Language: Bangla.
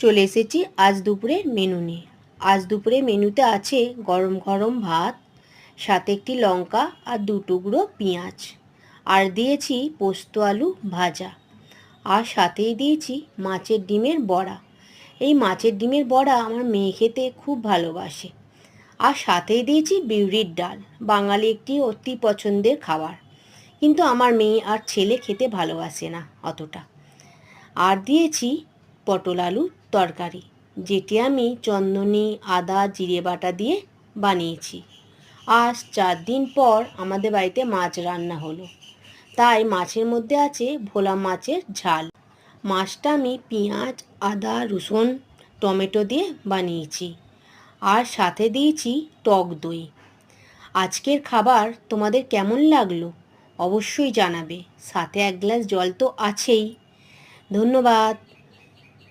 চলে এসেছি আজ দুপুরের মেনু নিয়ে। আজ দুপুরে মেনুতে আছে গরম গরম ভাত, সাথে একটি লঙ্কা আর 2 টুকরো পেঁয়াজ, আর দিয়েছি পোস্ত আলু ভাজা, আর সাথেই দিয়েছি মাছের ডিমের বড়া। এই মাছের ডিমের বড়া আমার মেয়ে খেতে খুব ভালোবাসে। আর সাথেই দিয়েছি বিউলির ডাল, বাঙালি একটি অতি পছন্দের খাবার, কিন্তু আমার মেয়ে আর ছেলে খেতে ভালোবাসে না অতটা। আর দিয়েছি পটল আলুর তরকারি, যেটি আমি চন্দনী আদা জিরে বাটা দিয়ে বানিয়েছি। আজ 4 দিন পর আমাদের বাড়িতে মাছ রান্না হলো, তাই মাছের মধ্যে আছে ভোলা মাছের ঝাল। মাছটা আমি পেঁয়াজ আদা রসুন টমেটো দিয়ে বানিয়েছি, আর সাথে দিয়েছি টক দই। আজকের খাবার তোমাদের কেমন লাগলো অবশ্যই জানাবে, সাথে 1 গ্লাস জল তো আছেই। ধন্যবাদ।